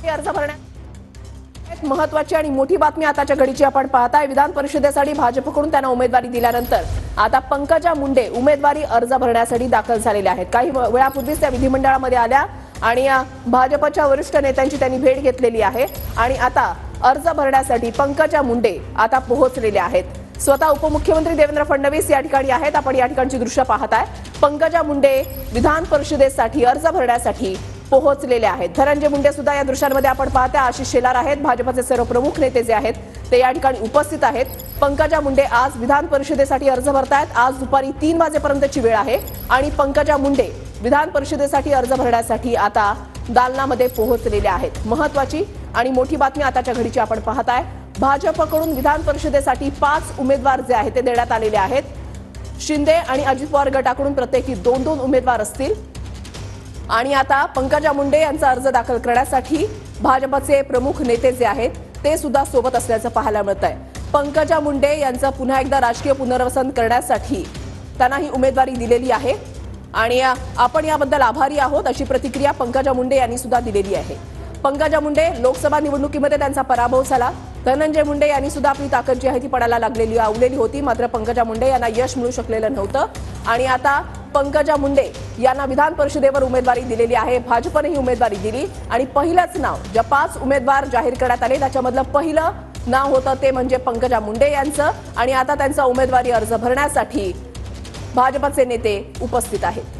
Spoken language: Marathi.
अर्ज भरण्यात महत्त्वाची आणि मोठी बातमी आताच्या घडीची आपण पाहताय। विधान परिषदेसाठी भाजपकडून त्यांना उमेदवारी दिल्यानंतर आता पंकजा मुंडे उमेदवारी अर्ज भरण्यासाठी दाखल झालेले आहेत। काही वेळापूर्वीच त्या विधिमंडळामध्ये आल्या आणि भाजपच्या वरिष्ठ नेत्यांची त्यांनी भेट घेतलेली आहे आणि आता अर्ज भरण्यासाठी पंकजा मुंडे आता पोहोचलेले आहेत। स्वतः उपमुख्यमंत्री देवेंद्र फडणवीस या ठिकाणी आहेत। आपण या ठिकाणची दृश्य पाहताय। पंकजा मुंडे विधान परिषदेसाठी अर्ज भरण्यासाठी पोहोचलेले आहेत। धनंजय मुंडे सुद्धा या दृश्यांमध्ये आपण पाहताय। आशिष शेलार आहेत, भाजपचे सर्व प्रमुख नेते जे आहेत ते या ठिकाणी उपस्थित आहेत। पंकजा मुंडे आज विधान परिषदेसाठी अर्ज भरतायत। आज दुपारी 3 वाजेपर्यंतची वेळ आहे आणि पंकजा मुंडे विधान परिषदेसाठी अर्ज भरण्यासाठी आता दालनामध्ये पोहोचलेले आहेत। महत्त्वाची आणि मोठी बातमी आताच्या घडीची आपण पाहताय। भाजपकडून विधान परिषदेसाठी 5 उमेदवार जे आहेत ते देण्यात आलेले आहेत। शिंदे आणि अजित पवार गटाकडून प्रत्येकी 2-2 उमेदवार असतील आणि आता पंकजा मुंडे यांचा अर्ज दाखल करण्यासाठी भाजपचे प्रमुख नेते जे आहेत ते सुद्धा सोबत असल्याचं पाहायला मिळत आहे। पंकजा मुंडे यांचं पुन्हा एकदा राजकीय पुनर्वसन करण्यासाठी त्यांना ही उमेदवारी दिलेली आहे आणि आपण याबद्दल आभारी आहोत अशी प्रतिक्रिया पंकजा मुंडे यांनी सुद्धा दिलेली आहे। पंकजा मुंडे लोकसभा निवडणुकीमध्ये त्यांचा पराभव झाला। धनंजय मुंडे यांनी सुद्धा आपली ताकद जी आहे ती पणाला लावलेली होती, मात्र पंकजा मुंडे यांना यश मिळू शकलेलं नव्हतं आणि आता पंकजा मुंडे यांना विधान परिषदेवर उमेदवारी दिलेली आहे। भाजपने ही उमेदवारी दिली आणि पहिलंच नाव ज्या 5 उमेदवार जाहीर करण्यात आले त्याच्यामधलं पहिलं नाव होतं ते म्हणजे पंकजा मुंडे यांचं आणि आता त्यांचा उमेदवारी अर्ज भरण्यासाठी भाजपचे नेते उपस्थित आहेत।